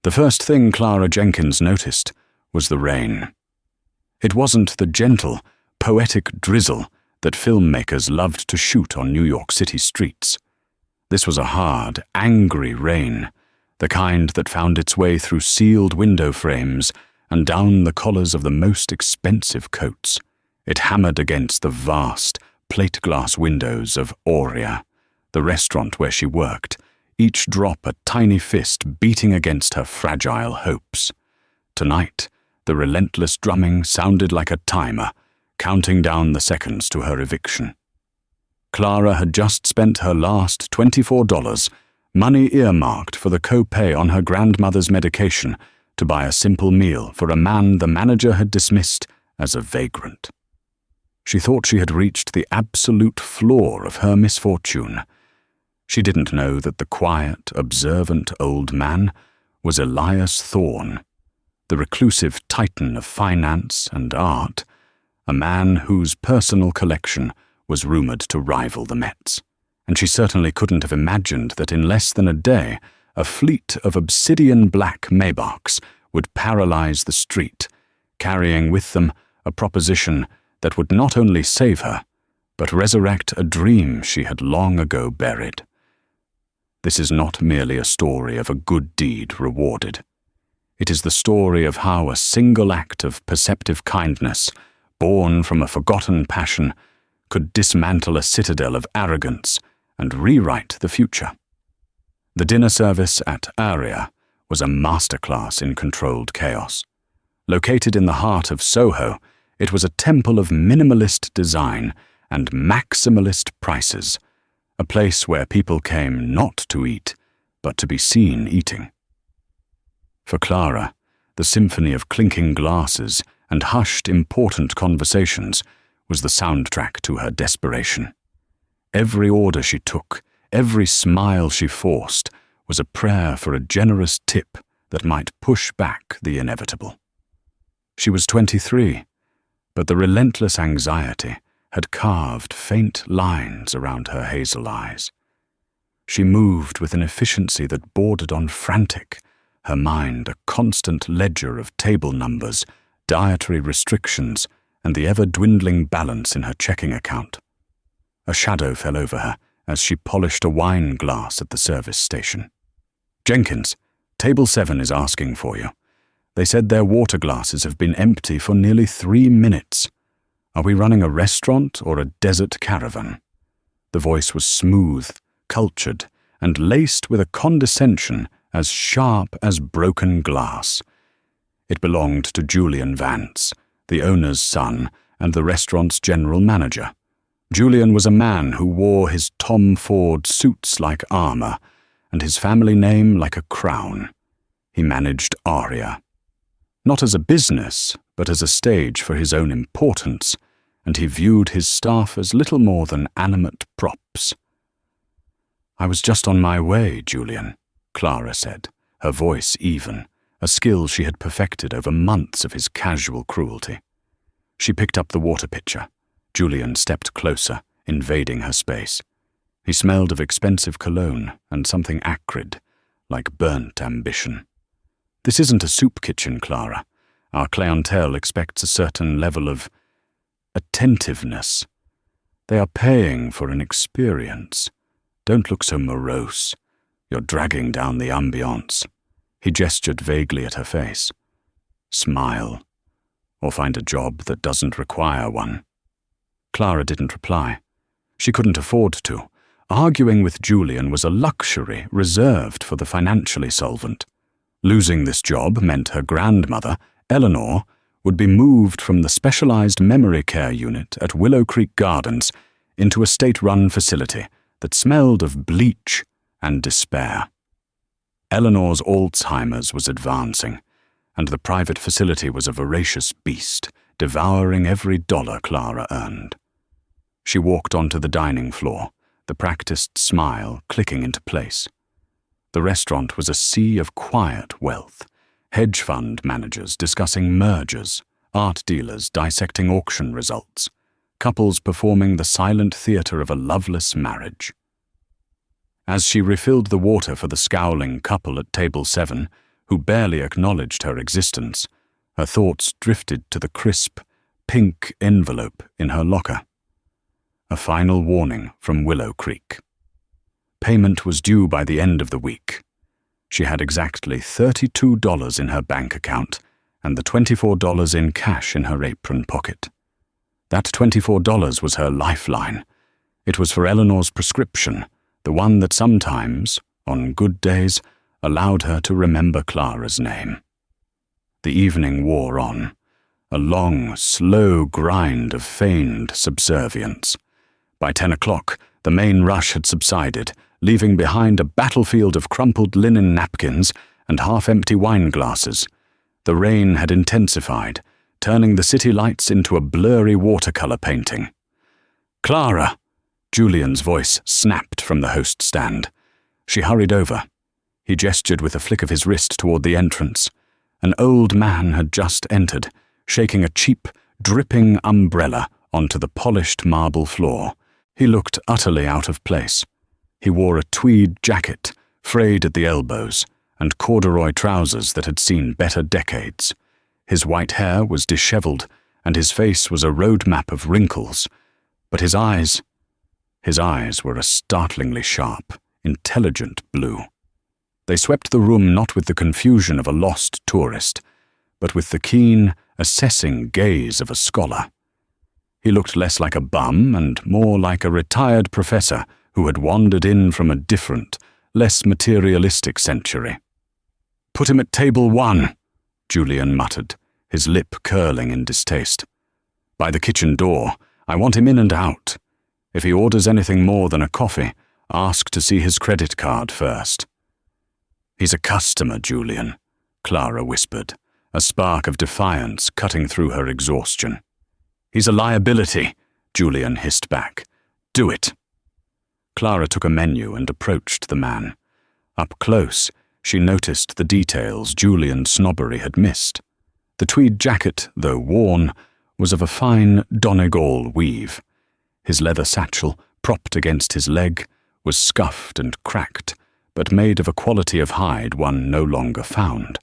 The first thing Clara Jenkins noticed was the rain. It wasn't the gentle, poetic drizzle that filmmakers loved to shoot on New York City streets. This was a hard, angry rain, the kind that found its way through sealed window frames and down the collars of the most expensive coats. It hammered against the vast, plate-glass windows of Aurea, the restaurant where she worked, each drop a tiny fist beating against her fragile hopes. Tonight, the relentless drumming sounded like a timer, counting down the seconds to her eviction. Clara had just spent her last $24, money earmarked for the co-pay on her grandmother's medication, to buy a simple meal for a man the manager had dismissed as a vagrant. She thought she had reached the absolute floor of her misfortune. She didn't know that the quiet, observant old man was Elias Thorne, the reclusive titan of finance and art, a man whose personal collection was rumored to rival the Met's. And she certainly couldn't have imagined that in less than a day, a fleet of obsidian-black Maybachs would paralyze the street, carrying with them a proposition that would not only save her, but resurrect a dream she had long ago buried. This is not merely a story of a good deed rewarded. It is the story of how a single act of perceptive kindness, born from a forgotten passion, could dismantle a citadel of arrogance and rewrite the future. The dinner service at Aurea was a masterclass in controlled chaos. Located in the heart of Soho, it was a temple of minimalist design and maximalist prices, a place where people came not to eat, but to be seen eating. For Clara, the symphony of clinking glasses and hushed, important conversations was the soundtrack to her desperation. Every order she took, every smile she forced, was a prayer for a generous tip that might push back the inevitable. She was 23, but the relentless anxiety had carved faint lines around her hazel eyes. She moved with an efficiency that bordered on frantic, her mind a constant ledger of table numbers, dietary restrictions, and the ever-dwindling balance in her checking account. A shadow fell over her as she polished a wine glass at the service station. "Jenkins, table 7 is asking for you. They said their water glasses have been empty for nearly 3 minutes. Are we running a restaurant or a desert caravan?" The voice was smooth, cultured, and laced with a condescension as sharp as broken glass. It belonged to Julian Vance, the owner's son and the restaurant's general manager. Julian was a man who wore his Tom Ford suits like armor and his family name like a crown. He managed Aurea, not as a business, but as a stage for his own importance, and he viewed his staff as little more than animate props. "I was just on my way, Julian," Clara said, her voice even, a skill she had perfected over months of his casual cruelty. She picked up the water pitcher. Julian stepped closer, invading her space. He smelled of expensive cologne and something acrid, like burnt ambition. "This isn't a soup kitchen, Clara. Our clientele expects a certain level of attentiveness. They are paying for an experience. Don't look so morose. You're dragging down the ambiance." He gestured vaguely at her face. "Smile, or find a job that doesn't require one." Clara didn't reply. She couldn't afford to. Arguing with Julian was a luxury reserved for the financially solvent. Losing this job meant her grandmother, Eleanor, would be moved from the specialized memory care unit at Willow Creek Gardens into a state-run facility that smelled of bleach and despair. Eleanor's Alzheimer's was advancing, and the private facility was a voracious beast, devouring every dollar Clara earned. She walked onto the dining floor, the practiced smile clicking into place. The restaurant was a sea of quiet wealth, hedge fund managers discussing mergers, art dealers dissecting auction results, couples performing the silent theater of a loveless marriage. As she refilled the water for the scowling couple at table 7, who barely acknowledged her existence, her thoughts drifted to the crisp, pink envelope in her locker. A final warning from Willow Creek. Payment was due by the end of the week. She had exactly $32 in her bank account and the $24 in cash in her apron pocket. That $24 was her lifeline. It was for Eleanor's prescription, the one that sometimes, on good days, allowed her to remember Clara's name. The evening wore on, a long, slow grind of feigned subservience. By 10 o'clock, the main rush had subsided, leaving behind a battlefield of crumpled linen napkins and half-empty wine glasses. The rain had intensified, turning the city lights into a blurry watercolor painting. "Clara!" Julian's voice snapped from the host stand. She hurried over. He gestured with a flick of his wrist toward the entrance. An old man had just entered, shaking a cheap, dripping umbrella onto the polished marble floor. He looked utterly out of place. He wore a tweed jacket, frayed at the elbows, and corduroy trousers that had seen better decades. His white hair was disheveled, and his face was a road map of wrinkles. But his eyes were a startlingly sharp, intelligent blue. They swept the room not with the confusion of a lost tourist, but with the keen, assessing gaze of a scholar. He looked less like a bum and more like a retired professor who had wandered in from a different, less materialistic century. "Put him at table 1, Julian muttered, his lip curling in distaste. "By the kitchen door. I want him in and out. If he orders anything more than a coffee, ask to see his credit card first." "He's a customer, Julian," Clara whispered, a spark of defiance cutting through her exhaustion. "He's a liability," Julian hissed back. "Do it." Clara took a menu and approached the man. Up close, she noticed the details Julian's snobbery had missed. The tweed jacket, though worn, was of a fine Donegal weave. His leather satchel, propped against his leg, was scuffed and cracked, but made of a quality of hide one no longer found,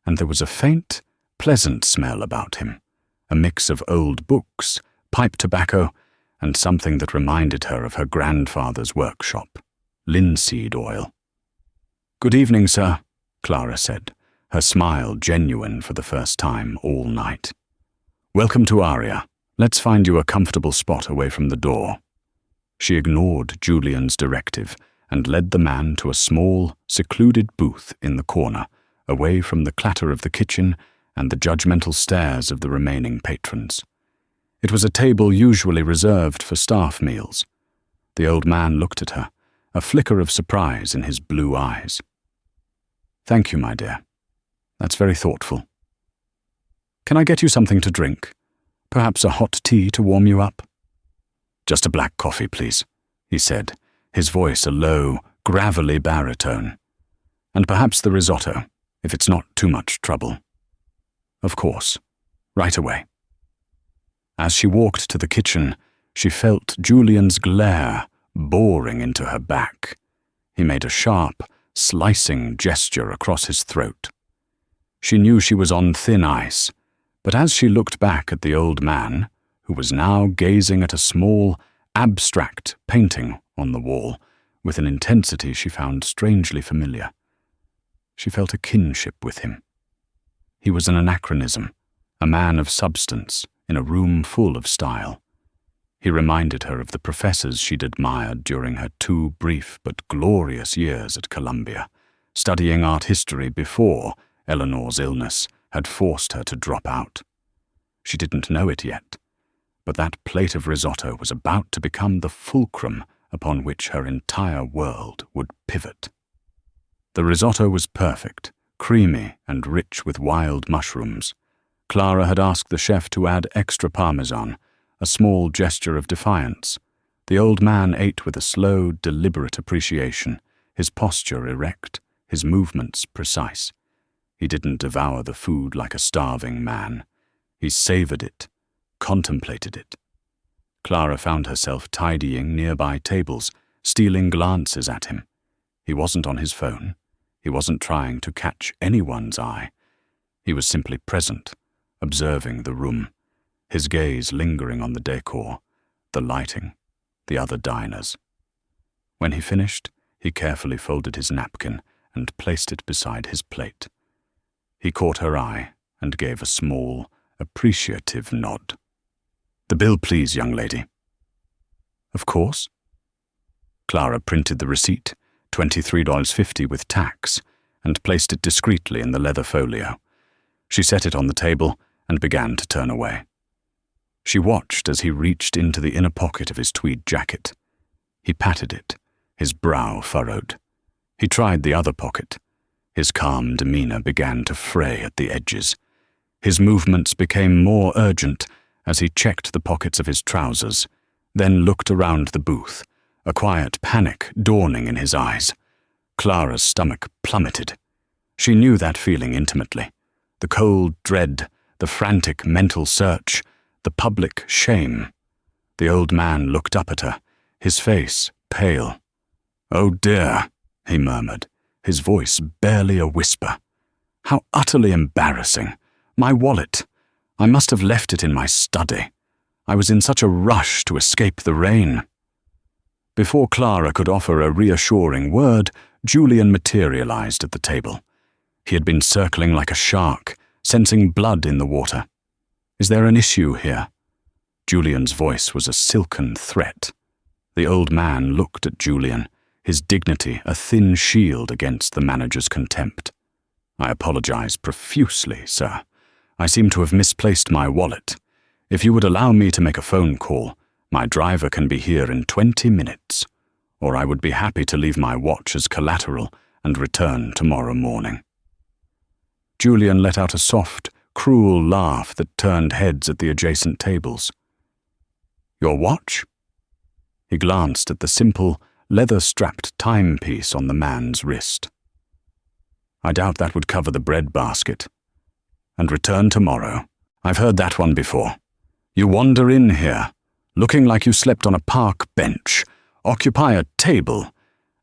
and there was a faint, pleasant smell about him, a mix of old books, pipe tobacco, and something that reminded her of her grandfather's workshop, linseed oil. "Good evening, sir," Clara said, her smile genuine for the first time all night. "Welcome to Aria. Let's find you a comfortable spot away from the door." She ignored Julian's directive and led the man to a small, secluded booth in the corner, away from the clatter of the kitchen and the judgmental stares of the remaining patrons. It was a table usually reserved for staff meals. The old man looked at her, a flicker of surprise in his blue eyes. "Thank you, my dear. That's very thoughtful. Can I get you something to drink? Perhaps a hot tea to warm you up?" "Just a black coffee, please," he said, his voice a low, gravelly baritone. "And perhaps the risotto, if it's not too much trouble." "Of course. Right away." As she walked to the kitchen, she felt Julian's glare boring into her back. He made a sharp, slicing gesture across his throat. She knew she was on thin ice, but as she looked back at the old man, who was now gazing at a small, abstract painting on the wall with an intensity she found strangely familiar, she felt a kinship with him. He was an anachronism, a man of substance in a room full of style. He reminded her of the professors she'd admired during her 2 brief but glorious years at Columbia, studying art history before Eleanor's illness had forced her to drop out. She didn't know it yet, but that plate of risotto was about to become the fulcrum upon which her entire world would pivot. The risotto was perfect, creamy and rich with wild mushrooms. Clara had asked the chef to add extra parmesan, a small gesture of defiance. The old man ate with a slow, deliberate appreciation, his posture erect, his movements precise. He didn't devour the food like a starving man. He savored it, contemplated it. Clara found herself tidying nearby tables, stealing glances at him. He wasn't on his phone. He wasn't trying to catch anyone's eye. He was simply present, observing the room, his gaze lingering on the decor, the lighting, the other diners. When he finished, he carefully folded his napkin and placed it beside his plate. He caught her eye and gave a small, appreciative nod. "The bill, please, young lady." "Of course." Clara printed the receipt, $23.50 with tax, and placed it discreetly in the leather folio. She set it on the table and began to turn away. She watched as he reached into the inner pocket of his tweed jacket. He patted it, his brow furrowed. He tried the other pocket. His calm demeanor began to fray at the edges. His movements became more urgent as he checked the pockets of his trousers, then looked around the booth, a quiet panic dawning in his eyes. Clara's stomach plummeted. She knew that feeling intimately. The cold dread, the frantic mental search, the public shame. The old man looked up at her, his face pale. "Oh dear," he murmured, his voice barely a whisper. "How utterly embarrassing. My wallet. I must have left it in my study. I was in such a rush to escape the rain." Before Clara could offer a reassuring word, Julian materialized at the table. He had been circling like a shark, sensing blood in the water. "Is there an issue here?" Julian's voice was a silken threat. The old man looked at Julian, his dignity a thin shield against the manager's contempt. "I apologize profusely, sir. I seem to have misplaced my wallet. If you would allow me to make a phone call, my driver can be here in 20 minutes, or I would be happy to leave my watch as collateral and return tomorrow morning." Julian let out a soft, cruel laugh that turned heads at the adjacent tables. "Your watch?" He glanced at the simple, leather-strapped timepiece on the man's wrist. "I doubt that would cover the bread basket. And return tomorrow. I've heard that one before. You wander in here, looking like you slept on a park bench, occupy a table,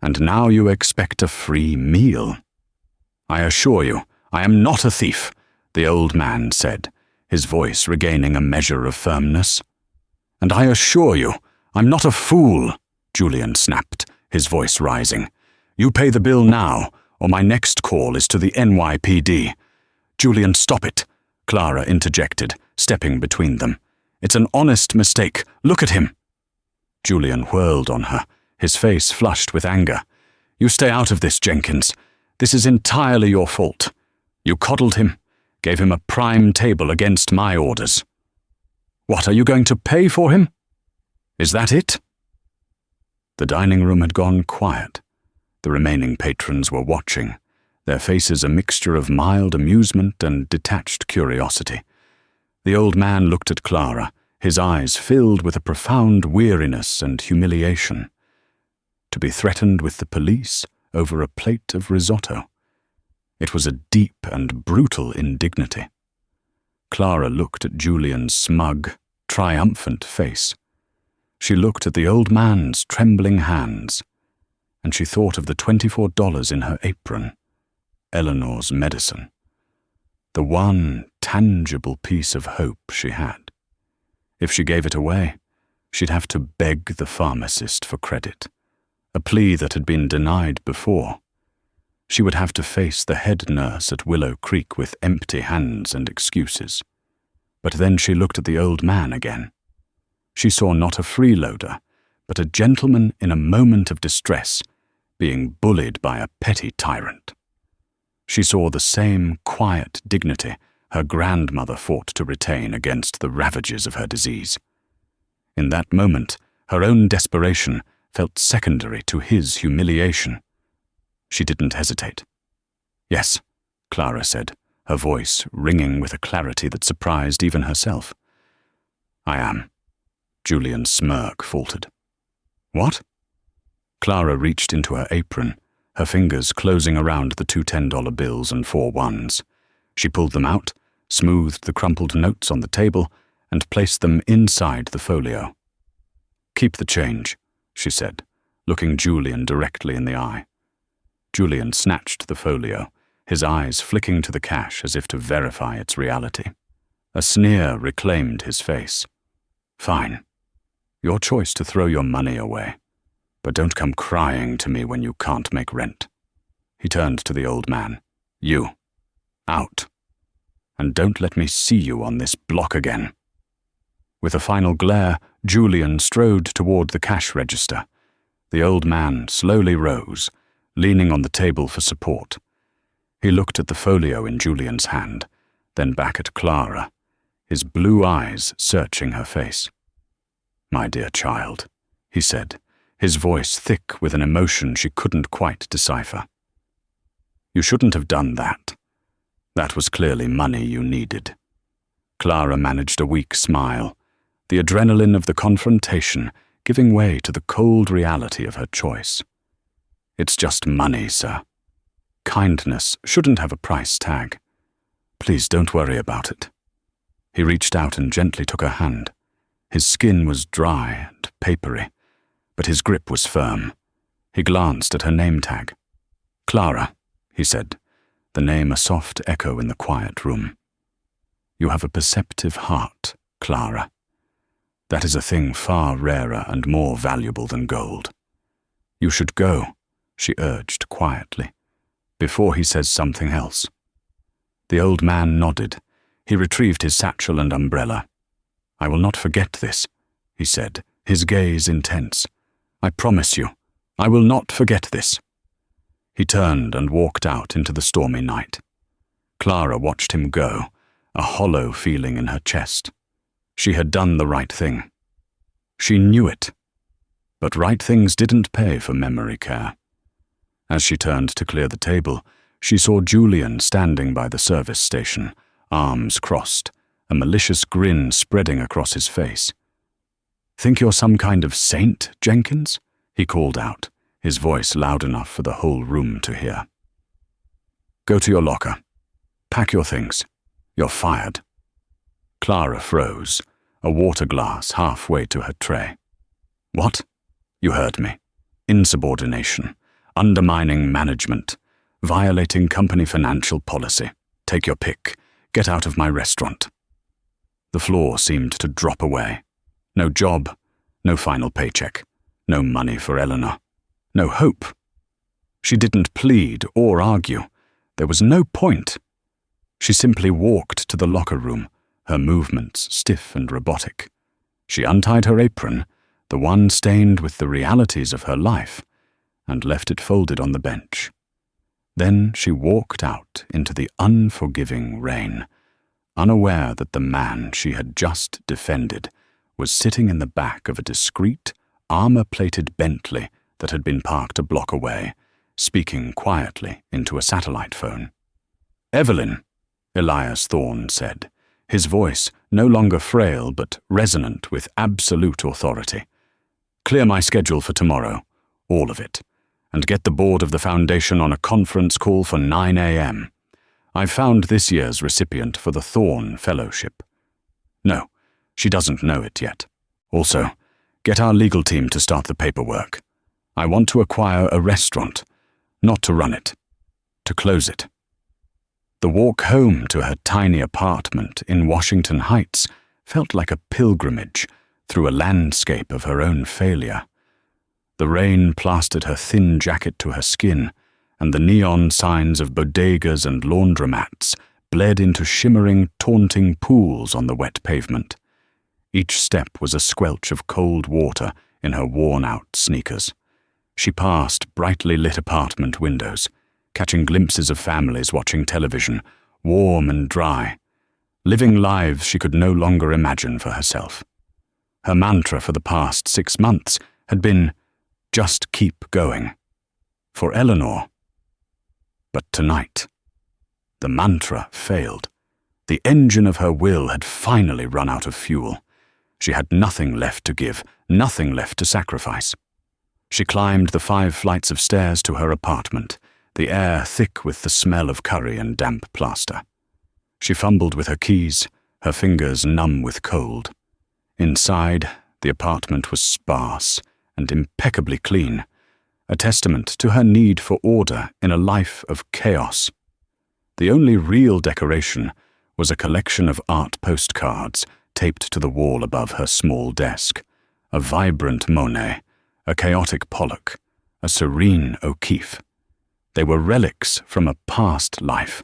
and now you expect a free meal. I assure you, I am not a thief," the old man said, his voice regaining a measure of firmness. "And I assure you, I'm not a fool," Julian snapped, his voice rising. "You pay the bill now, or my next call is to the NYPD. "Julian, stop it," Clara interjected, stepping between them. "It's an honest mistake. Look at him." Julian whirled on her, his face flushed with anger. "You stay out of this, Jenkins. This is entirely your fault. You coddled him, gave him a prime table against my orders. What, are you going to pay for him? Is that it?" The dining room had gone quiet. The remaining patrons were watching, their faces a mixture of mild amusement and detached curiosity. The old man looked at Clara, his eyes filled with a profound weariness and humiliation. To be threatened with the police over a plate of risotto. It was a deep and brutal indignity. Clara looked at Julian's smug, triumphant face. She looked at the old man's trembling hands, and she thought of the $24 in her apron, Eleanor's medicine, the one tangible piece of hope she had. If she gave it away, she'd have to beg the pharmacist for credit, a plea that had been denied before. She would have to face the head nurse at Willow Creek with empty hands and excuses. But then she looked at the old man again. She saw not a freeloader, but a gentleman in a moment of distress, being bullied by a petty tyrant. She saw the same quiet dignity her grandmother fought to retain against the ravages of her disease. In that moment, her own desperation felt secondary to his humiliation. She didn't hesitate. "Yes," Clara said, her voice ringing with a clarity that surprised even herself. "I am." Julian's smirk faltered. "What?" Clara reached into her apron, her fingers closing around the two $10 bills and 4 ones. She pulled them out, smoothed the crumpled notes on the table, and placed them inside the folio. "Keep the change," she said, looking Julian directly in the eye. Julian snatched the folio, his eyes flicking to the cash as if to verify its reality. A sneer reclaimed his face. Fine. Your choice to throw your money away. But don't come crying to me when you can't make rent. He turned to the old man. You. Out. And don't let me see you on this block again. With a final glare, Julian strode toward the cash register. The old man slowly rose, leaning on the table for support. He looked at the folio in Julian's hand, then back at Clara, his blue eyes searching her face. "My dear child," he said, his voice thick with an emotion she couldn't quite decipher. "You shouldn't have done that. That was clearly money you needed." Clara managed a weak smile, the adrenaline of the confrontation giving way to the cold reality of her choice. "It's just money, sir. Kindness shouldn't have a price tag. Please don't worry about it." He reached out and gently took her hand. His skin was dry and papery, but his grip was firm. He glanced at her name tag. "Clara," he said, the name a soft echo in the quiet room. "You have a perceptive heart, Clara. That is a thing far rarer and more valuable than gold. You should go," she urged quietly, before he says something else. The old man nodded. He retrieved his satchel and umbrella. "I will not forget this," he said, his gaze intense. "I promise you, I will not forget this." He turned and walked out into the stormy night. Clara watched him go, a hollow feeling in her chest. She had done the right thing. She knew it. But right things didn't pay for memory care. As she turned to clear the table, she saw Julian standing by the service station, arms crossed, a malicious grin spreading across his face. "Think you're some kind of saint, Jenkins?" he called out, his voice loud enough for the whole room to hear. "Go to your locker. Pack your things. You're fired." Clara froze, a water glass halfway to her tray. "What?" "You heard me. Insubordination, undermining management, violating company financial policy. Take your pick. Get out of my restaurant." The floor seemed to drop away. No job, no final paycheck, no money for Eleanor, no hope. She didn't plead or argue. There was no point. She simply walked to the locker room, her movements stiff and robotic. She untied her apron, the one stained with the realities of her life, and left it folded on the bench. Then she walked out into the unforgiving rain, unaware that the man she had just defended was sitting in the back of a discreet, armor-plated Bentley that had been parked a block away, speaking quietly into a satellite phone. "Evelyn," Elias Thorne said, his voice no longer frail but resonant with absolute authority. "Clear my schedule for tomorrow, all of it, and get the board of the foundation on a conference call for 9 a.m. I've found this year's recipient for the Thorne Fellowship. No, she doesn't know it yet. Also, get our legal team to start the paperwork. I want to acquire a restaurant, not to run it, to close it." The walk home to her tiny apartment in Washington Heights felt like a pilgrimage through a landscape of her own failure. The rain plastered her thin jacket to her skin, and the neon signs of bodegas and laundromats bled into shimmering, taunting pools on the wet pavement. Each step was a squelch of cold water in her worn-out sneakers. She passed brightly lit apartment windows, catching glimpses of families watching television, warm and dry, living lives she could no longer imagine for herself. Her mantra for the past 6 months had been, "Just keep going." For Eleanor. But tonight, the mantra failed. The engine of her will had finally run out of fuel. She had nothing left to give, nothing left to sacrifice. She climbed the 5 flights of stairs to her apartment, the air thick with the smell of curry and damp plaster. She fumbled with her keys, her fingers numb with cold. Inside, the apartment was sparse and impeccably clean, a testament to her need for order in a life of chaos. The only real decoration was a collection of art postcards taped to the wall above her small desk, a vibrant Monet, a chaotic Pollock, a serene O'Keeffe. They were relics from a past life,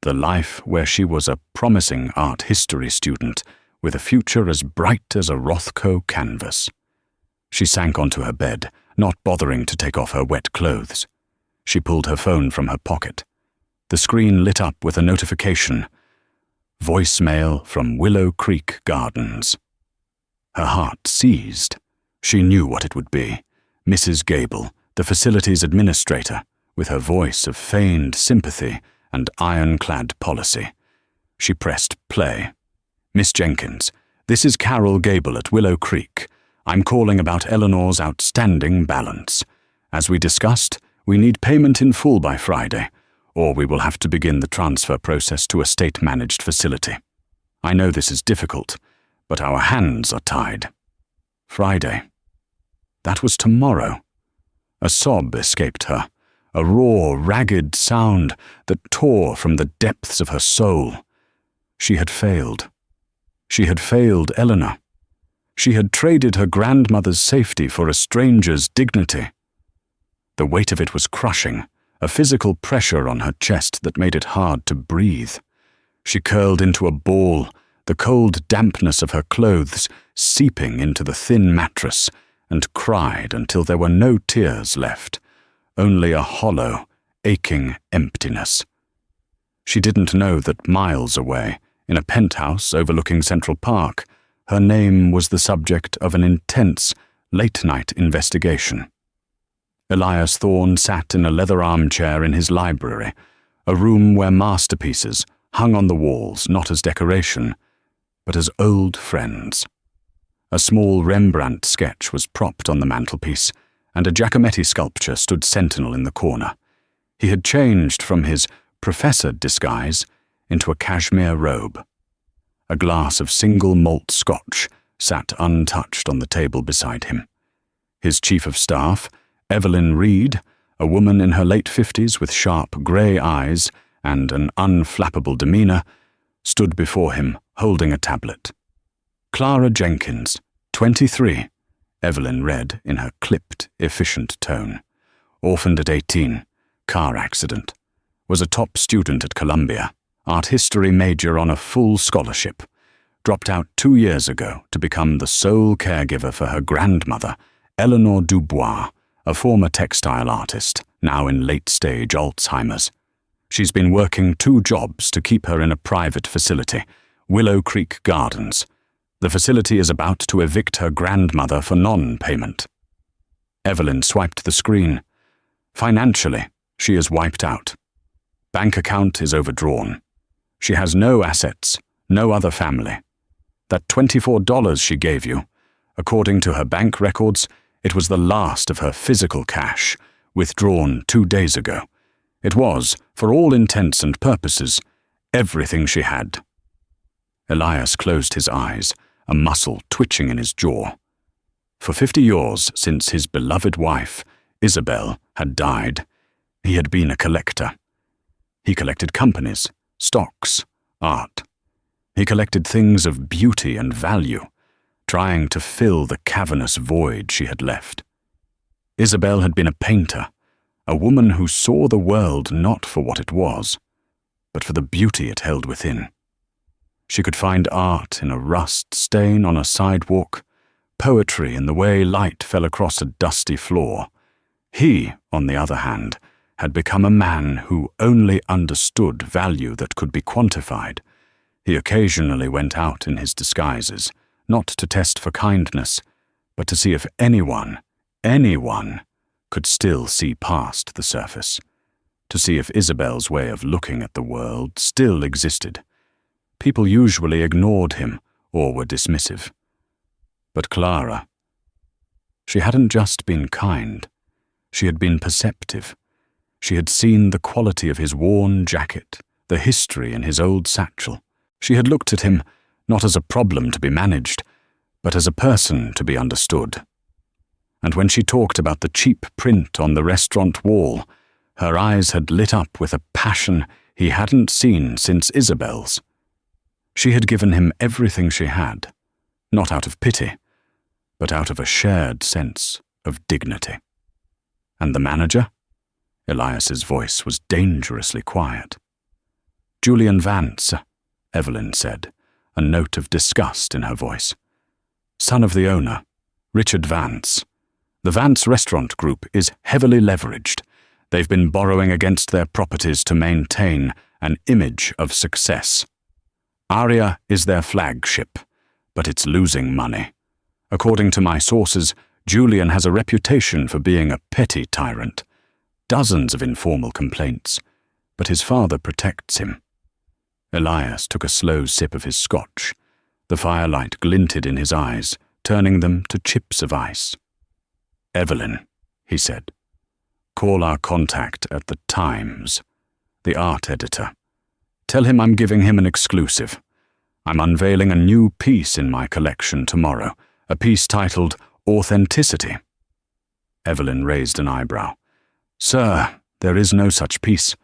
the life where she was a promising art history student with a future as bright as a Rothko canvas. She sank onto her bed, not bothering to take off her wet clothes. She pulled her phone from her pocket. The screen lit up with a notification. Voicemail from Willow Creek Gardens. Her heart seized. She knew what it would be. Mrs. Gable, the facility's administrator, with her voice of feigned sympathy and ironclad policy. She pressed play. "Miss Jenkins, this is Carol Gable at Willow Creek. I'm calling about Eleanor's outstanding balance. As we discussed, we need payment in full by Friday, or we will have to begin the transfer process to a state-managed facility. I know this is difficult, but our hands are tied." Friday. That was tomorrow. A sob escaped her, a raw, ragged sound that tore from the depths of her soul. She had failed. She had failed Eleanor. She had traded her grandmother's safety for a stranger's dignity. The weight of it was crushing, a physical pressure on her chest that made it hard to breathe. She curled into a ball, the cold dampness of her clothes seeping into the thin mattress, and cried until there were no tears left, only a hollow, aching emptiness. She didn't know that miles away, in a penthouse overlooking Central Park, her name was the subject of an intense, late-night investigation. Elias Thorne sat in a leather armchair in his library, a room where masterpieces hung on the walls not as decoration, but as old friends. A small Rembrandt sketch was propped on the mantelpiece, and a Giacometti sculpture stood sentinel in the corner. He had changed from his professor disguise into a cashmere robe. A glass of single malt scotch sat untouched on the table beside him. His chief of staff, Evelyn Reed, a woman in her late 50s with sharp grey eyes and an unflappable demeanour, stood before him holding a tablet. "Clara Jenkins, 23, Evelyn read in her clipped, efficient tone. Orphaned at 18, car accident. Was a top student at Columbia, art history major on a full scholarship. Dropped out 2 years ago to become the sole caregiver for her grandmother, Eleanor Dubois, a former textile artist, now in late-stage Alzheimer's. She's been working 2 jobs to keep her in a private facility, Willow Creek Gardens. The facility is about to evict her grandmother for non-payment." Evelyn swiped the screen. "Financially, she is wiped out. Bank account is overdrawn. She has no assets, no other family. That $24 she gave you, according to her bank records, it was the last of her physical cash, withdrawn 2 days ago. It was, for all intents and purposes, everything she had." Elias closed his eyes, a muscle twitching in his jaw. For 50 years since his beloved wife, Isabel, had died, he had been a collector. He collected companies, stocks, art. He collected things of beauty and value, trying to fill the cavernous void she had left. Isabel had been a painter, a woman who saw the world not for what it was, but for the beauty it held within. She could find art in a rust stain on a sidewalk, poetry in the way light fell across a dusty floor. He, on the other hand, had become a man who only understood value that could be quantified. He occasionally went out in his disguises, not to test for kindness, but to see if anyone could still see past the surface, to see if Isabel's way of looking at the world still existed. People usually ignored him or were dismissive. But Clara, she hadn't just been kind, she had been perceptive. She had seen the quality of his worn jacket, the history in his old satchel. She had looked at him not as a problem to be managed, but as a person to be understood. And when she talked about the cheap print on the restaurant wall, her eyes had lit up with a passion he hadn't seen since Isabel's. She had given him everything she had, not out of pity, but out of a shared sense of dignity. And the manager? Elias's voice was dangerously quiet. Julian Vance, Evelyn said, a note of disgust in her voice. Son of the owner, Richard Vance. The Vance Restaurant Group is heavily leveraged. They've been borrowing against their properties to maintain an image of success. Aria is their flagship, but it's losing money. According to my sources, Julian has a reputation for being a petty tyrant. Dozens of informal complaints, but his father protects him. Elias took a slow sip of his scotch. The firelight glinted in his eyes, turning them to chips of ice. Evelyn, he said, call our contact at the Times, the art editor. Tell him I'm giving him an exclusive. I'm unveiling a new piece in my collection tomorrow, a piece titled Authenticity. Evelyn raised an eyebrow. Sir, there is no such piece.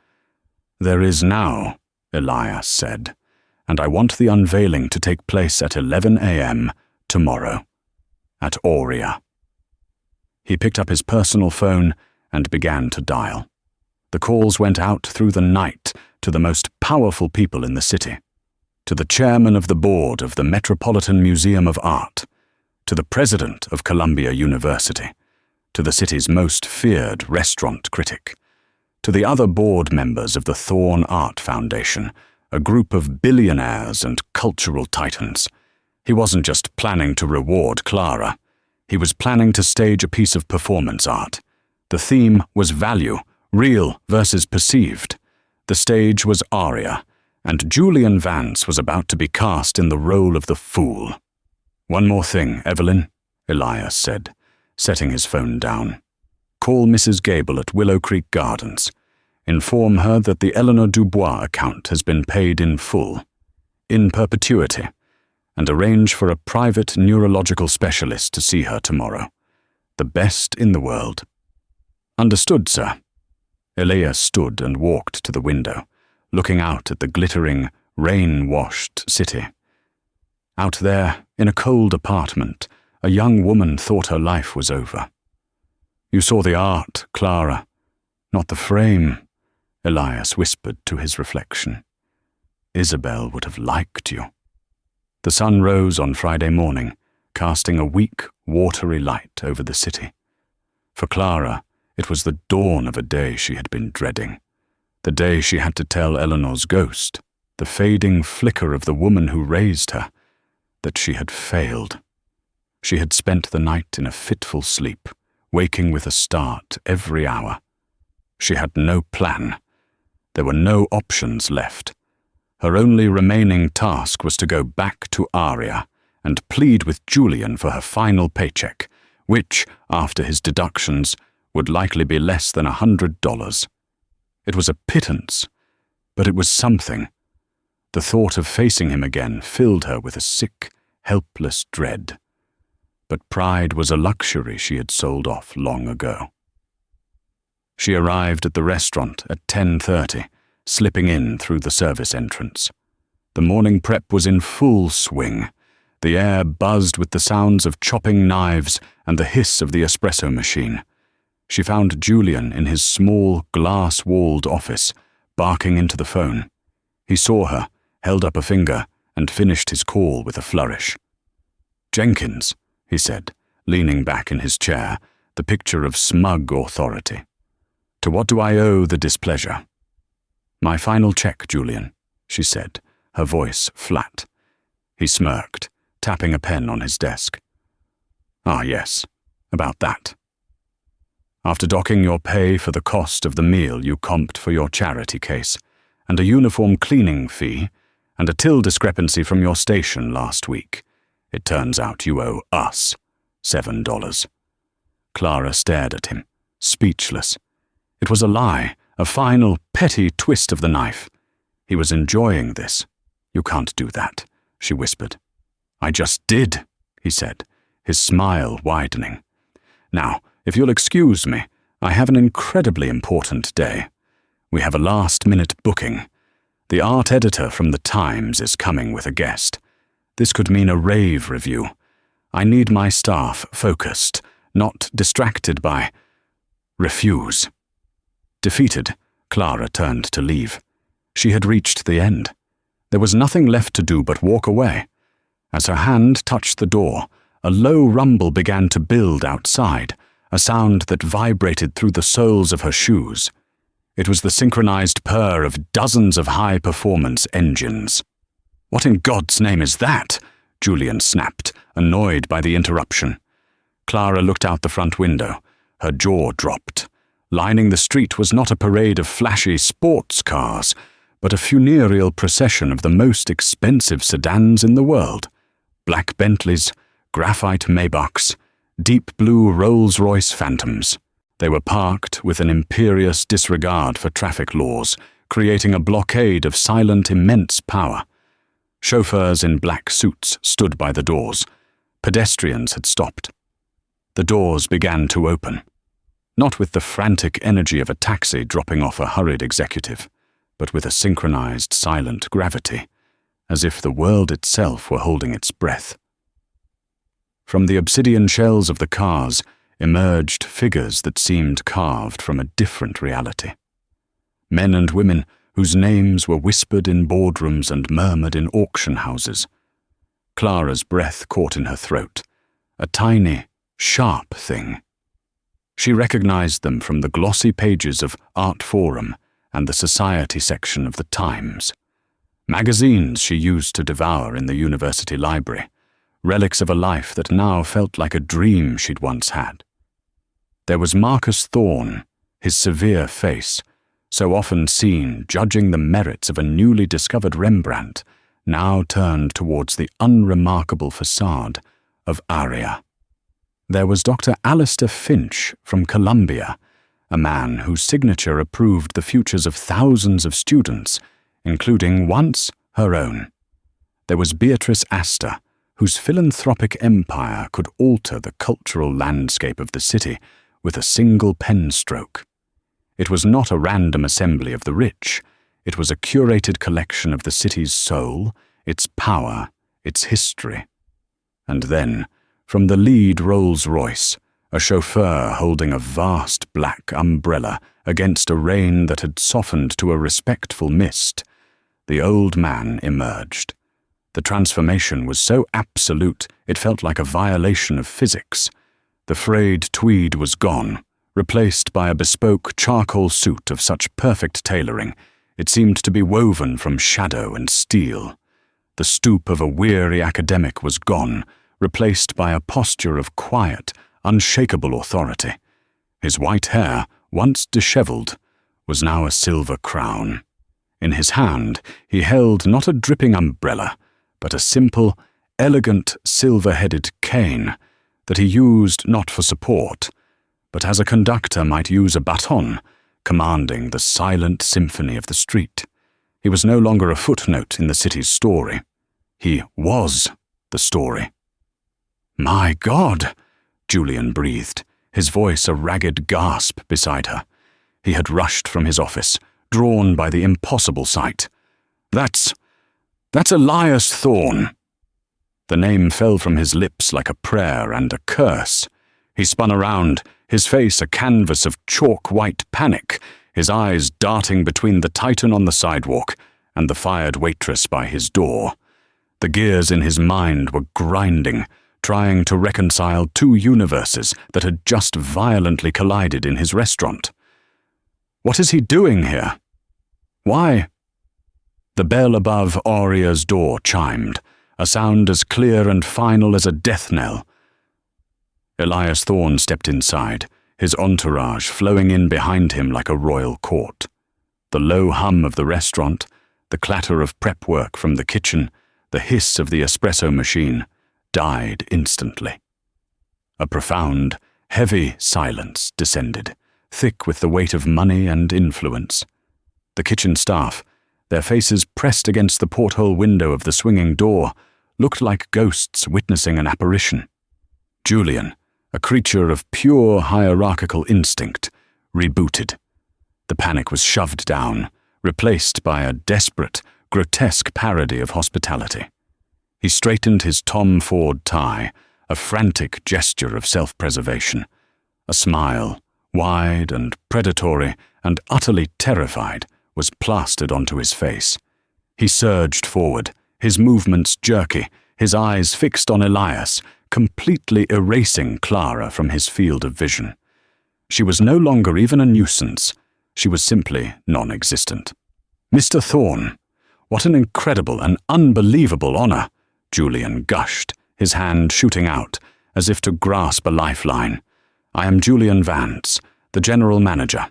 There is now, Elias said, and I want the unveiling to take place at 11 a.m. tomorrow, at Aurea. He picked up his personal phone and began to dial. The calls went out through the night to the most powerful people in the city, to the chairman of the board of the Metropolitan Museum of Art, to the president of Columbia University, to the city's most feared restaurant critic, to the other board members of the Thorn Art Foundation, a group of billionaires and cultural titans. He wasn't just planning to reward Clara. He was planning to stage a piece of performance art. The theme was value, real versus perceived. The stage was Aria, and Julian Vance was about to be cast in the role of the fool. One more thing, Evelyn, Elias said, setting his phone down. Call Mrs. Gable at Willow Creek Gardens. Inform her that the Eleanor Dubois account has been paid in full, in perpetuity, and arrange for a private neurological specialist to see her tomorrow. The best in the world. Understood, sir. Elias stood and walked to the window, looking out at the glittering, rain-washed city. Out there, in a cold apartment, a young woman thought her life was over. You saw the art, Clara, not the frame, Elias whispered to his reflection. Isabel would have liked you. The sun rose on Friday morning, casting a weak, watery light over the city. For Clara, it was the dawn of a day she had been dreading. The day she had to tell Eleanor's ghost, the fading flicker of the woman who raised her, that she had failed. She had spent the night in a fitful sleep, waking with a start every hour. She had no plan. There were no options left. Her only remaining task was to go back to Aria and plead with Julian for her final paycheck, which, after his deductions, would likely be less than $100. It was a pittance, but it was something. The thought of facing him again filled her with a sick, helpless dread. But pride was a luxury she had sold off long ago. She arrived at the restaurant at 10:30, slipping in through the service entrance. The morning prep was in full swing. The air buzzed with the sounds of chopping knives and the hiss of the espresso machine. She found Julian in his small, glass-walled office, barking into the phone. He saw her, held up a finger, and finished his call with a flourish. Jenkins, he said, leaning back in his chair, the picture of smug authority. To what do I owe the displeasure? My final check, Julian, she said, her voice flat. He smirked, tapping a pen on his desk. Ah, yes, about that. After docking your pay for the cost of the meal you comped for your charity case, and a uniform cleaning fee, and a till discrepancy from your station last week, it turns out you owe us $7. Clara stared at him, speechless. It was a lie, a final, petty twist of the knife. He was enjoying this. You can't do that, she whispered. I just did, he said, his smile widening. Now, if you'll excuse me, I have an incredibly important day. We have a last-minute booking. The art editor from the Times is coming with a guest. This could mean a rave review. I need my staff focused, not distracted by... Refuse. Defeated, Clara turned to leave. She had reached the end. There was nothing left to do but walk away. As her hand touched the door, a low rumble began to build outside, a sound that vibrated through the soles of her shoes. It was the synchronized purr of dozens of high-performance engines. "What in God's name is that?" Julian snapped, annoyed by the interruption. Clara looked out the front window. Her jaw dropped. Lining the street was not a parade of flashy sports cars, but a funereal procession of the most expensive sedans in the world. Black Bentleys, graphite Maybachs, deep blue Rolls-Royce Phantoms. They were parked with an imperious disregard for traffic laws, creating a blockade of silent immense power. Chauffeurs in black suits stood by the doors. Pedestrians had stopped. The doors began to open. Not with the frantic energy of a taxi dropping off a hurried executive, but with a synchronized silent gravity, as if the world itself were holding its breath. From the obsidian shells of the cars emerged figures that seemed carved from a different reality. Men and women whose names were whispered in boardrooms and murmured in auction houses. Clara's breath caught in her throat, a tiny, sharp thing. She recognized them from the glossy pages of Art Forum and the Society section of the Times. Magazines she used to devour in the university library, relics of a life that now felt like a dream she'd once had. There was Marcus Thorne, his severe face, so often seen judging the merits of a newly discovered Rembrandt, now turned towards the unremarkable facade of Aria. There was Dr. Alistair Finch from Columbia, a man whose signature approved the futures of thousands of students, including once her own. There was Beatrice Astor, whose philanthropic empire could alter the cultural landscape of the city with a single pen stroke. It was not a random assembly of the rich. It was a curated collection of the city's soul, its power, its history. And then, from the lead Rolls-Royce, a chauffeur holding a vast black umbrella against a rain that had softened to a respectful mist, the old man emerged. The transformation was so absolute it felt like a violation of physics. The frayed tweed was gone, replaced by a bespoke charcoal suit of such perfect tailoring, it seemed to be woven from shadow and steel. The stoop of a weary academic was gone, replaced by a posture of quiet, unshakable authority. His white hair, once disheveled, was now a silver crown. In his hand, he held not a dripping umbrella, but a simple, elegant, silver-headed cane that he used not for support, but as a conductor might use a baton, commanding the silent symphony of the street. He was no longer a footnote in the city's story. He was the story. "My God!" Julian breathed, his voice a ragged gasp beside her. He had rushed from his office, drawn by the impossible sight. That's Elias Thorne." The name fell from his lips like a prayer and a curse. He spun around, his face a canvas of chalk-white panic, his eyes darting between the titan on the sidewalk and the fired waitress by his door. The gears in his mind were grinding, trying to reconcile two universes that had just violently collided in his restaurant. What is he doing here? Why? The bell above Aria's door chimed, a sound as clear and final as a death knell. Elias Thorne stepped inside, his entourage flowing in behind him like a royal court. The low hum of the restaurant, the clatter of prep work from the kitchen, the hiss of the espresso machine, died instantly. A profound, heavy silence descended, thick with the weight of money and influence. The kitchen staff, their faces pressed against the porthole window of the swinging door, looked like ghosts witnessing an apparition. Julian, a creature of pure hierarchical instinct, rebooted. The panic was shoved down, replaced by a desperate, grotesque parody of hospitality. He straightened his Tom Ford tie, a frantic gesture of self-preservation. A smile, wide and predatory and utterly terrified, was plastered onto his face. He surged forward, his movements jerky, his eyes fixed on Elias, completely erasing Clara from his field of vision. She was no longer even a nuisance. She was simply non-existent. "Mr. Thorne, what an incredible and unbelievable honor," Julian gushed, his hand shooting out, as if to grasp a lifeline. "I am Julian Vance, the general manager.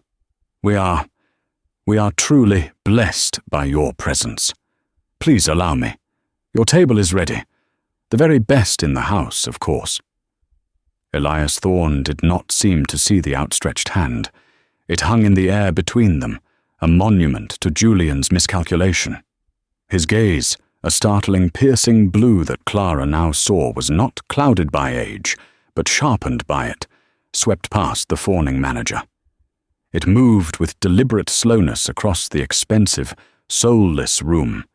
We are truly blessed by your presence. Please allow me. Your table is ready. The very best in the house, of course." Elias Thorne did not seem to see the outstretched hand. It hung in the air between them, a monument to Julian's miscalculation. His gaze, a startling, piercing blue that Clara now saw, was not clouded by age, but sharpened by it, swept past the fawning manager. It moved with deliberate slowness across the expensive, soulless room,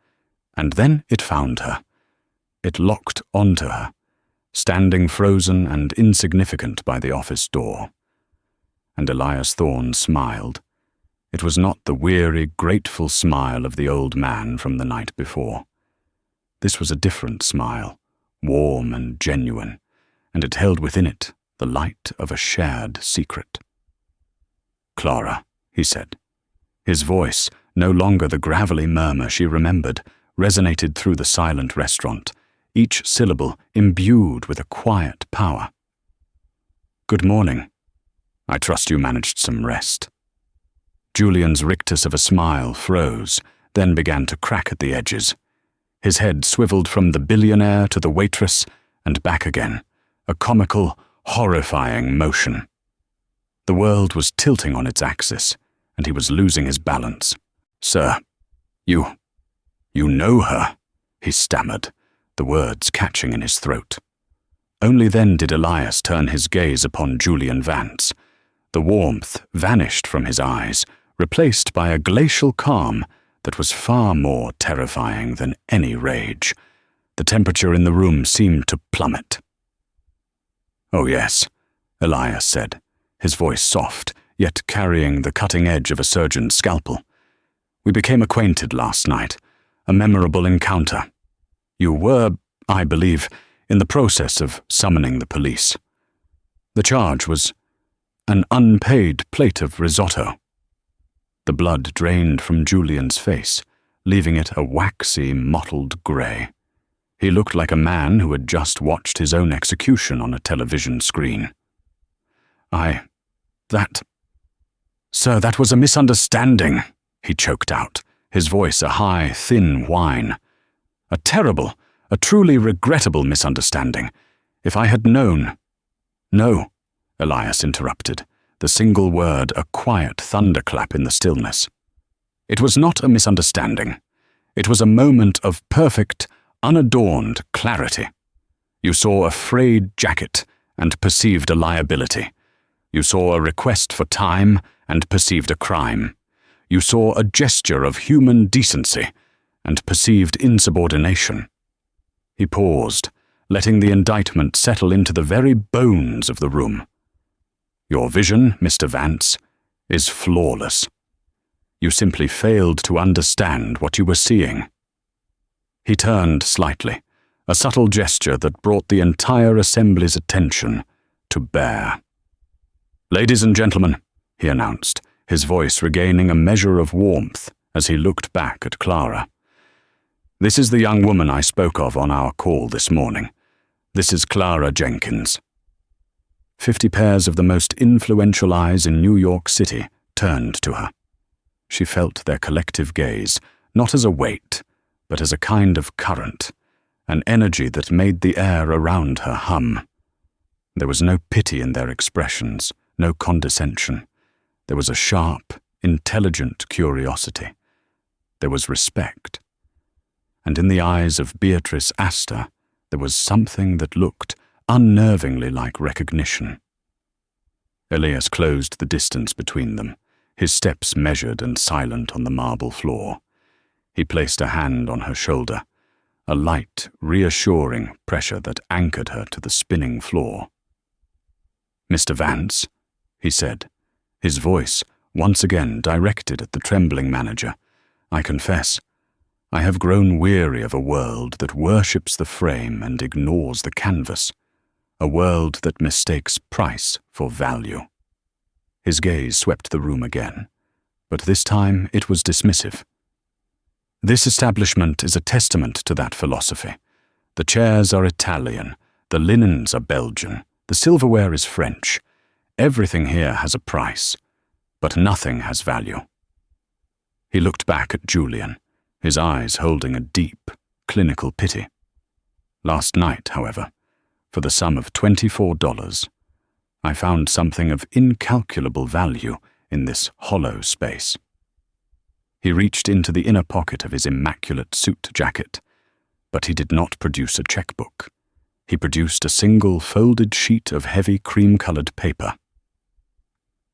and then it found her. It locked onto her, standing frozen and insignificant by the office door. And Elias Thorne smiled. It was not the weary, grateful smile of the old man from the night before. This was a different smile, warm and genuine, and it held within it the light of a shared secret. "Clara," he said. His voice, no longer the gravelly murmur she remembered, resonated through the silent restaurant, each syllable imbued with a quiet power. "Good morning. I trust you managed some rest." Julian's rictus of a smile froze, then began to crack at the edges. His head swiveled from the billionaire to the waitress and back again, a comical, horrifying motion. The world was tilting on its axis, and he was losing his balance. "Sir, you know her," he stammered, the words catching in his throat. Only then did Elias turn his gaze upon Julian Vance. The warmth vanished from his eyes, replaced by a glacial calm that was far more terrifying than any rage. The temperature in the room seemed to plummet. "Oh yes," Elias said, his voice soft, yet carrying the cutting edge of a surgeon's scalpel. "We became acquainted last night, a memorable encounter. You were, I believe, in the process of summoning the police. The charge was an unpaid plate of risotto." The blood drained from Julian's face, leaving it a waxy, mottled grey. He looked like a man who had just watched his own execution on a television screen. Sir, that was a misunderstanding," he choked out, his voice a high, thin whine. "A terrible, a truly regrettable misunderstanding. If I had known—" "No," Elias interrupted, the single word a quiet thunderclap in the stillness. "It was not a misunderstanding. It was a moment of perfect, unadorned clarity. You saw a frayed jacket and perceived a liability. You saw a request for time and perceived a crime. You saw a gesture of human decency and perceived insubordination." He paused, letting the indictment settle into the very bones of the room. "Your vision, Mr. Vance, is flawless. You simply failed to understand what you were seeing." He turned slightly, a subtle gesture that brought the entire assembly's attention to bear. "Ladies and gentlemen," he announced, his voice regaining a measure of warmth as he looked back at Clara. "This is the young woman I spoke of on our call this morning. This is Clara Jenkins." 50 pairs of the most influential eyes in New York City turned to her. She felt their collective gaze, not as a weight, but as a kind of current, an energy that made the air around her hum. There was no pity in their expressions, no condescension. There was a sharp, intelligent curiosity. There was respect. And in the eyes of Beatrice Astor, there was something that looked unnervingly like recognition. Elias closed the distance between them, his steps measured and silent on the marble floor. He placed a hand on her shoulder, a light, reassuring pressure that anchored her to the spinning floor. "Mr. Vance," he said, his voice once again directed at the trembling manager, "I confess, I have grown weary of a world that worships the frame and ignores the canvas, a world that mistakes price for value." His gaze swept the room again, but this time it was dismissive. "This establishment is a testament to that philosophy. The chairs are Italian, the linens are Belgian, the silverware is French. Everything here has a price, but nothing has value." He looked back at Julian, his eyes holding a deep, clinical pity. "Last night, however, for the sum of $24, I found something of incalculable value in this hollow space." He reached into the inner pocket of his immaculate suit jacket, but he did not produce a checkbook. He produced a single folded sheet of heavy cream-colored paper.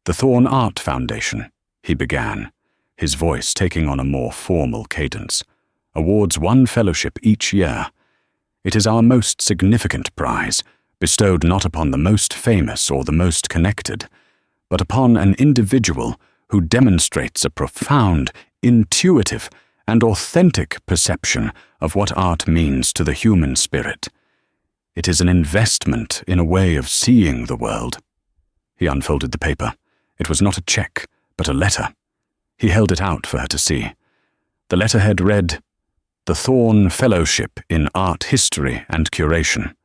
"The Thorn Art Foundation," he began, his voice taking on a more formal cadence, "awards one fellowship each year. It is our most significant prize, bestowed not upon the most famous or the most connected, but upon an individual who demonstrates a profound, intuitive, and authentic perception of what art means to the human spirit. It is an investment in a way of seeing the world." He unfolded the paper. It was not a check, but a letter. He held it out for her to see. The letterhead read, "The Thorn Fellowship in Art History and Curation,"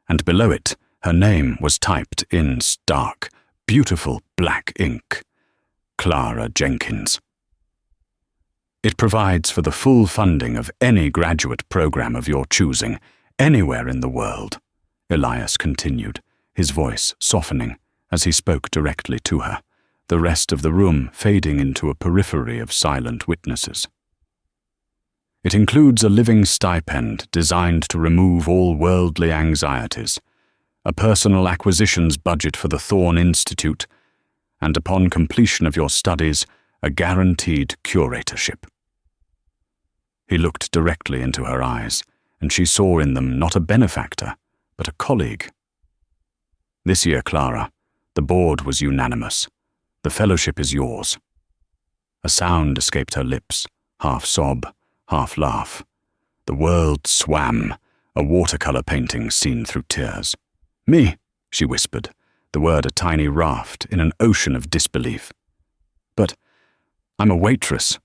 and below it her name was typed in stark, beautiful black ink, Clara Jenkins. "It provides for the full funding of any graduate program of your choosing, anywhere in the world," Elias continued, his voice softening as he spoke directly to her, the rest of the room fading into a periphery of silent witnesses. "It includes a living stipend designed to remove all worldly anxieties, a personal acquisitions budget for the Thorn Institute, and upon completion of your studies, a guaranteed curatorship." He looked directly into her eyes, and she saw in them not a benefactor, but a colleague. "This year, Clara, the board was unanimous. The fellowship is yours." A sound escaped her lips, half sob, half laugh. The world swam, a watercolor painting seen through tears. "Me," she whispered, the word a tiny raft in an ocean of disbelief. "But I'm a waitress.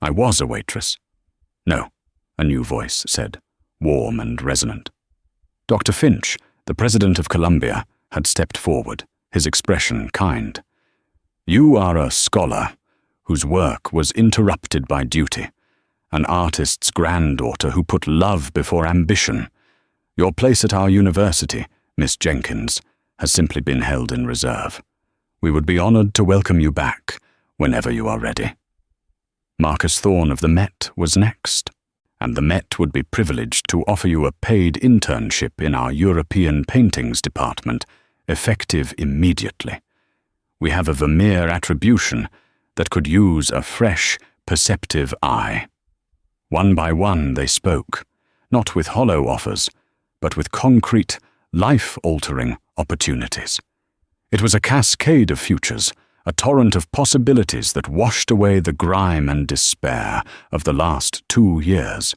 I was a waitress." "No," a new voice said, warm and resonant. Dr. Finch, the president of Columbia, had stepped forward, his expression kind. "You are a scholar whose work was interrupted by duty, an artist's granddaughter who put love before ambition. Your place at our university, Miss Jenkins, has simply been held in reserve. We would be honored to welcome you back whenever you are ready." Marcus Thorne of the Met was next, and the Met would be privileged to offer you a paid internship in our European Paintings department, effective immediately. We have a Vermeer attribution that could use a fresh, perceptive eye. One by one they spoke, not with hollow offers, but with concrete, life-altering opportunities. It was a cascade of futures, a torrent of possibilities that washed away the grime and despair of the last 2 years.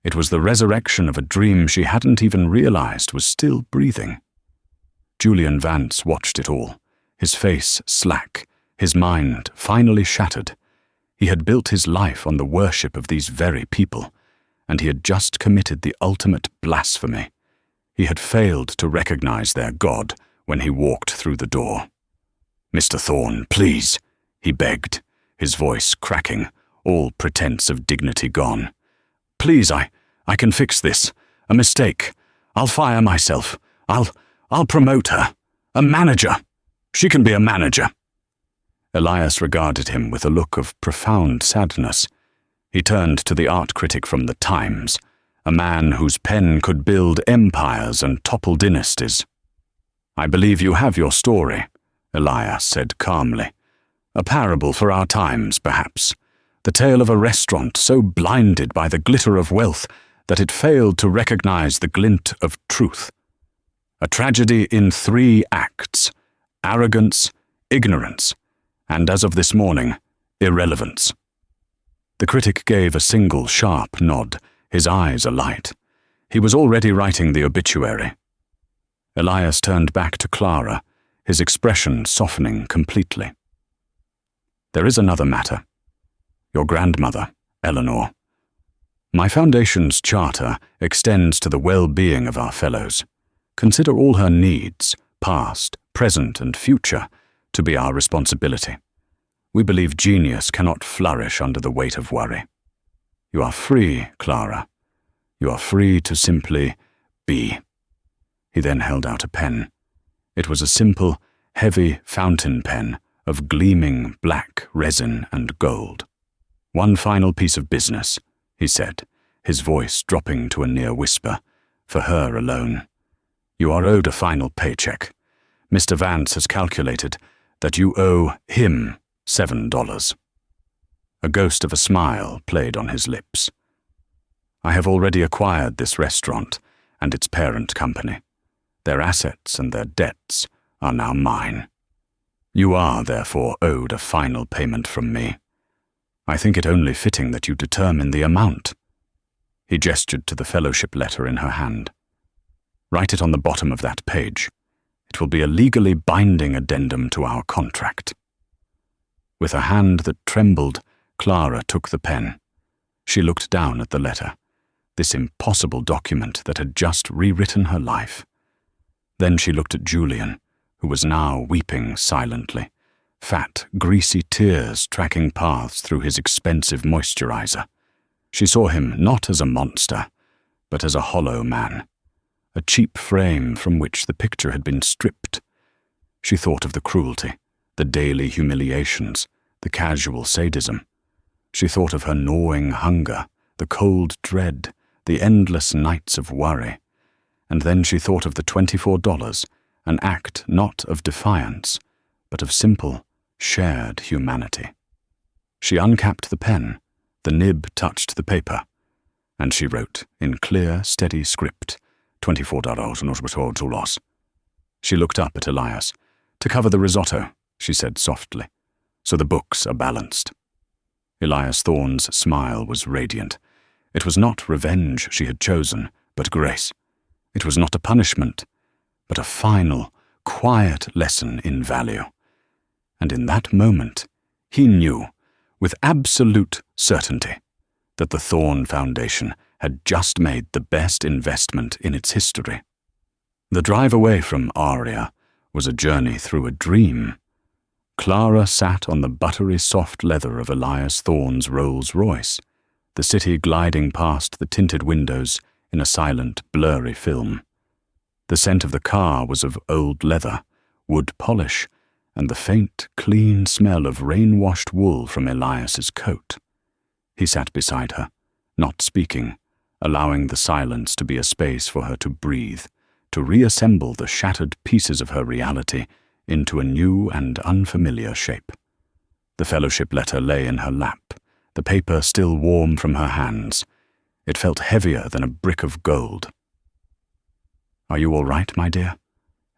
It was the resurrection of a dream she hadn't even realized was still breathing. Julian Vance watched it all, his face slack, his mind finally shattered. He had built his life on the worship of these very people, and he had just committed the ultimate blasphemy. He had failed to recognize their God when he walked through the door. "Mr. Thorne, please," he begged, his voice cracking, all pretense of dignity gone. "Please, I can fix this. A mistake. I'll fire myself. I'll promote her. A manager. She can be a manager." Elias regarded him with a look of profound sadness. He turned to the art critic from the Times, a man whose pen could build empires and topple dynasties. "I believe you have your story," Elias said calmly. "A parable for our times, perhaps. The tale of a restaurant so blinded by the glitter of wealth that it failed to recognize the glint of truth. A tragedy in 3 acts: arrogance, ignorance, and as of this morning, irrelevance." The critic gave a single sharp nod, his eyes alight. He was already writing the obituary. Elias turned back to Clara, his expression softening completely. "There is another matter. Your grandmother, Eleanor. My foundation's charter extends to the well-being of our fellows. Consider all her needs, past, present, and future, to be our responsibility. We believe genius cannot flourish under the weight of worry. You are free, Clara. You are free to simply be." He then held out a pen. It was a simple, heavy fountain pen of gleaming black resin and gold. "One final piece of business," he said, his voice dropping to a near whisper, for her alone. "You are owed a final paycheck. Mr. Vance has calculated that you owe him $7. A ghost of a smile played on his lips. "I have already acquired this restaurant and its parent company. Their assets and their debts are now mine. You are, therefore, owed a final payment from me. I think it only fitting that you determine the amount." He gestured to the fellowship letter in her hand. "Write it on the bottom of that page. It will be a legally binding addendum to our contract." With a hand that trembled, Clara took the pen. She looked down at the letter, this impossible document that had just rewritten her life. Then she looked at Julian, who was now weeping silently, fat, greasy tears tracking paths through his expensive moisturizer. She saw him not as a monster, but as a hollow man, a cheap frame from which the picture had been stripped. She thought of the cruelty, the daily humiliations, the casual sadism. She thought of her gnawing hunger, the cold dread, the endless nights of worry. And then she thought of the $24, an act not of defiance, but of simple, shared humanity. She uncapped the pen, the nib touched the paper, and she wrote, in clear, steady script, $24 not returned to loss. She looked up at Elias. "To cover the risotto," she said softly, "so the books are balanced." Elias Thorne's smile was radiant. It was not revenge she had chosen, but grace. It was not a punishment, but a final, quiet lesson in value. And in that moment, he knew, with absolute certainty, that the Thorne Foundation had just made the best investment in its history. The drive away from Aria was a journey through a dream. Clara sat on the buttery soft leather of Elias Thorne's Rolls-Royce, the city gliding past the tinted windows in a silent, blurry film. The scent of the car was of old leather, wood polish, and the faint, clean smell of rain-washed wool from Elias's coat. He sat beside her, not speaking, allowing the silence to be a space for her to breathe, to reassemble the shattered pieces of her reality into a new and unfamiliar shape. The fellowship letter lay in her lap, the paper still warm from her hands. It felt heavier than a brick of gold. "Are you all right, my dear?"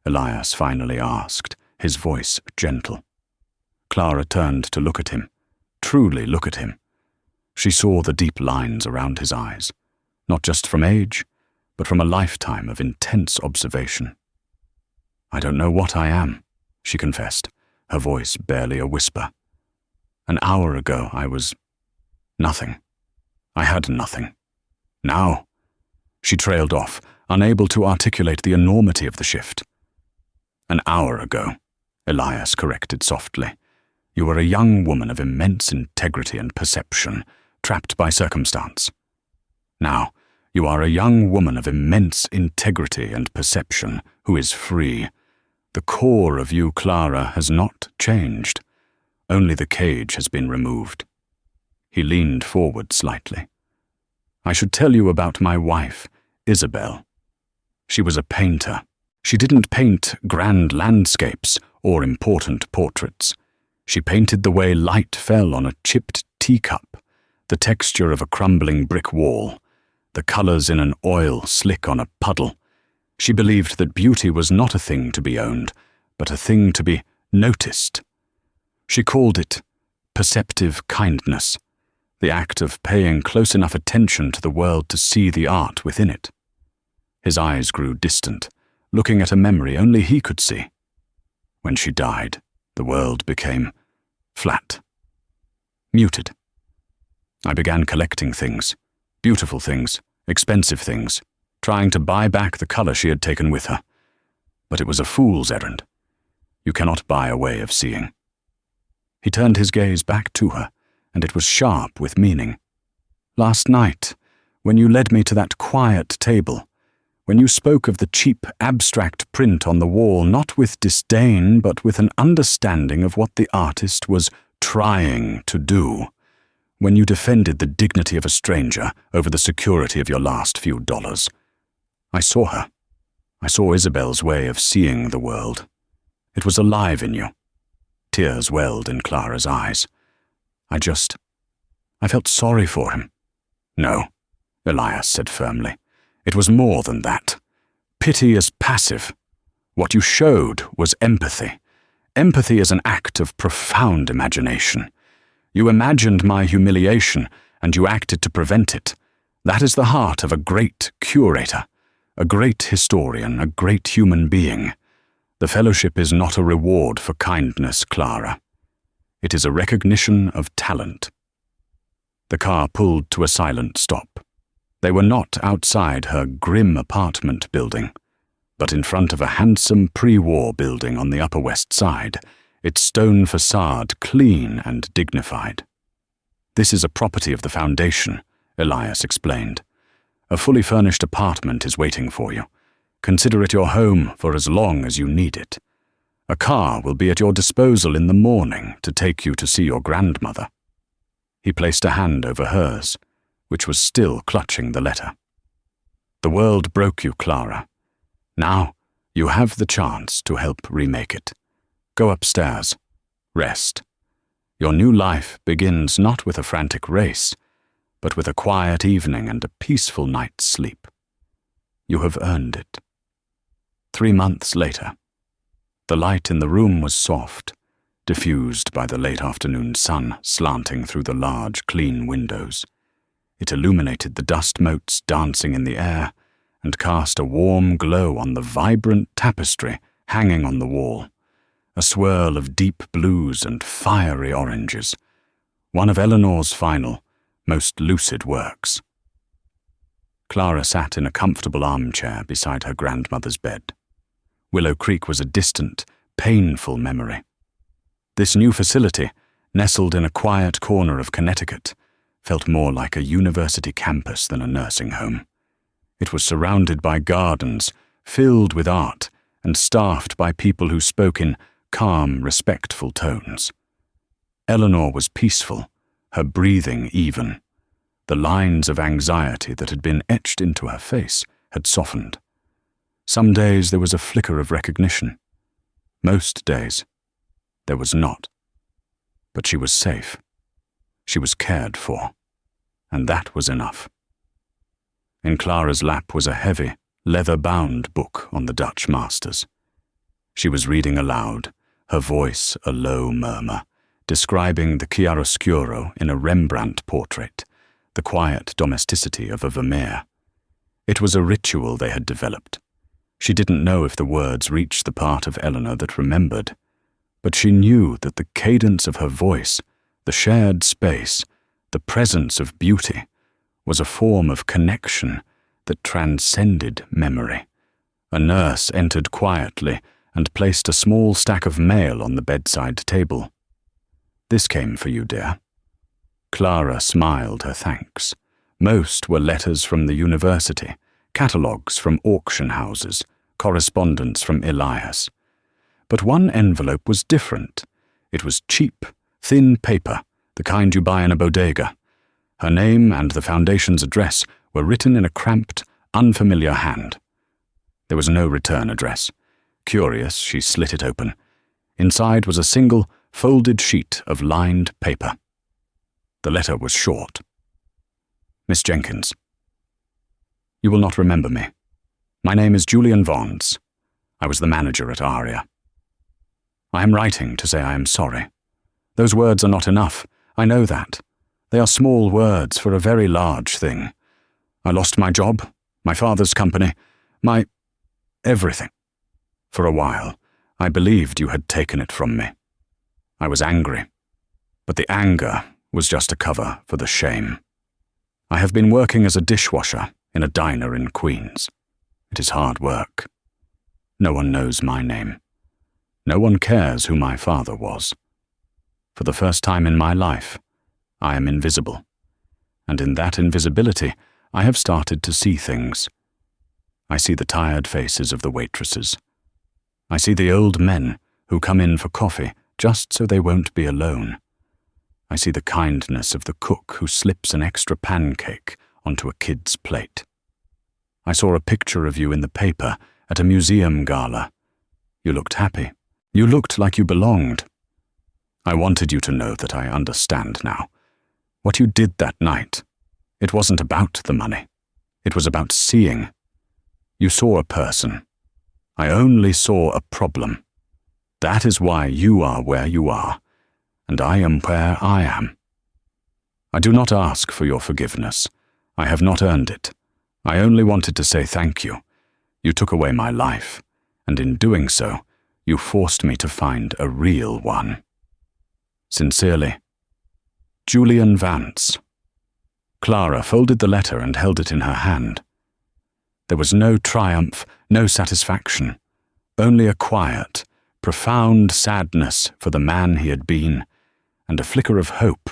Elias finally asked, his voice gentle. Clara turned to look at him, truly look at him. She saw the deep lines around his eyes, not just from age, but from a lifetime of intense observation. "I don't know what I am," she confessed, her voice barely a whisper. "An hour ago I was nothing. I had nothing. Now," she trailed off, unable to articulate the enormity of the shift. "An hour ago," Elias corrected softly, "you were a young woman of immense integrity and perception, trapped by circumstance. Now, you are a young woman of immense integrity and perception who is free. The core of you, Clara, has not changed. Only the cage has been removed." He leaned forward slightly. I should tell you about my wife, Isabel. She was a painter. She didn't paint grand landscapes or important portraits. She painted the way light fell on a chipped teacup, the texture of a crumbling brick wall, the colors in an oil slick on a puddle. She believed that beauty was not a thing to be owned, but a thing to be noticed. She called it perceptive kindness, the act of paying close enough attention to the world to see the art within it. His eyes grew distant, looking at a memory only he could see. When she died, the world became flat, muted. I began collecting things, beautiful things, expensive things, trying to buy back the color she had taken with her. But it was a fool's errand. You cannot buy a way of seeing. He turned his gaze back to her, and it was sharp with meaning. Last night, when you led me to that quiet table, when you spoke of the cheap, abstract print on the wall, not with disdain, but with an understanding of what the artist was trying to do, when you defended the dignity of a stranger over the security of your last few dollars, I saw her. I saw Isabel's way of seeing the world. It was alive in you. Tears welled in Clara's eyes. I felt sorry for him. No, Elias said firmly. It was more than that. Pity is passive. What you showed was empathy. Empathy is an act of profound imagination. You imagined my humiliation, and you acted to prevent it. That is the heart of a great curator, a great historian, a great human being. The fellowship is not a reward for kindness, Clara. It is a recognition of talent. The car pulled to a silent stop. They were not outside her grim apartment building, but in front of a handsome pre-war building on the Upper West Side, its stone facade clean and dignified. This is a property of the foundation, Elias explained. A fully furnished apartment is waiting for you. Consider it your home for as long as you need it. A car will be at your disposal in the morning to take you to see your grandmother. He placed a hand over hers, which was still clutching the letter. The world broke you, Clara. Now you have the chance to help remake it. Go upstairs. Rest. Your new life begins not with a frantic race, but with a quiet evening and a peaceful night's sleep. You have earned it. 3 months later, the light in the room was soft, diffused by the late afternoon sun slanting through the large, clean windows. It illuminated the dust motes dancing in the air and cast a warm glow on the vibrant tapestry hanging on the wall, a swirl of deep blues and fiery oranges, one of Eleanor's final, most lucid works. Clara sat in a comfortable armchair beside her grandmother's bed. Willow Creek was a distant, painful memory. This new facility, nestled in a quiet corner of Connecticut, felt more like a university campus than a nursing home. It was surrounded by gardens, filled with art, and staffed by people who spoke in calm, respectful tones. Eleanor was peaceful, her breathing even. The lines of anxiety that had been etched into her face had softened. Some days there was a flicker of recognition. Most days there was not. But she was safe. She was cared for. And that was enough. In Clara's lap was a heavy, leather-bound book on the Dutch masters. She was reading aloud, her voice a low murmur, describing the chiaroscuro in a Rembrandt portrait, the quiet domesticity of a Vermeer. It was a ritual they had developed. She didn't know if the words reached the part of Eleanor that remembered, but she knew that the cadence of her voice, the shared space, the presence of beauty, was a form of connection that transcended memory. A nurse entered quietly and placed a small stack of mail on the bedside table. "This came for you, dear." Clara smiled her thanks. Most were letters from the university, catalogues from auction houses, correspondence from Elias. But one envelope was different. It was cheap, thin paper, the kind you buy in a bodega. Her name and the foundation's address were written in a cramped, unfamiliar hand. There was no return address. Curious, she slit it open. Inside was a single, folded sheet of lined paper. The letter was short. Miss Jenkins. You will not remember me. My name is Julian Vons. I was the manager at Aria. I am writing to say I am sorry. Those words are not enough. I know that. They are small words for a very large thing. I lost my job, my father's company, my everything. For a while, I believed you had taken it from me. I was angry, but the anger was just a cover for the shame. I have been working as a dishwasher in a diner in Queens. It is hard work. No one knows my name. No one cares who my father was. For the first time in my life, I am invisible. And in that invisibility, I have started to see things. I see the tired faces of the waitresses. I see the old men who come in for coffee just so they won't be alone. I see the kindness of the cook who slips an extra pancake onto a kid's plate. I saw a picture of you in the paper at a museum gala. You looked happy. You looked like you belonged. I wanted you to know that I understand now. What you did that night, it wasn't about the money. It was about seeing. You saw a person. I only saw a problem. That is why you are where you are, and I am where I am. I do not ask for your forgiveness. I have not earned it. I only wanted to say thank you. You took away my life, and in doing so, you forced me to find a real one. Sincerely, Julian Vance. Clara folded the letter and held it in her hand. There was no triumph, no satisfaction, only a quiet, profound sadness for the man he had been, and a flicker of hope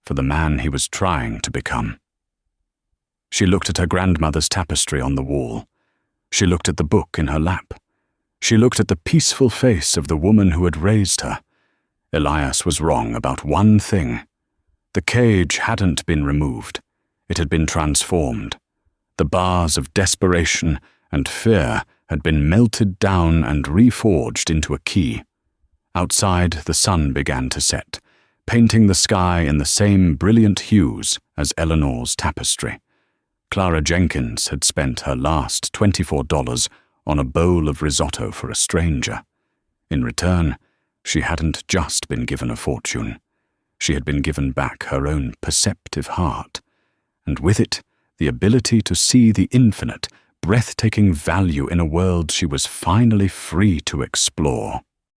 for the man he was trying to become. She looked at her grandmother's tapestry on the wall. She looked at the book in her lap. She looked at the peaceful face of the woman who had raised her. Elias was wrong about one thing. The cage hadn't been removed. It had been transformed. The bars of desperation and fear had been melted down and reforged into a key. Outside, the sun began to set, painting the sky in the same brilliant hues as Eleanor's tapestry. Clara Jenkins had spent her last $24 on a bowl of risotto for a stranger. In return, she hadn't just been given a fortune. She had been given back her own perceptive heart, and with it, the ability to see the infinite, breathtaking value in a world she was finally free to explore.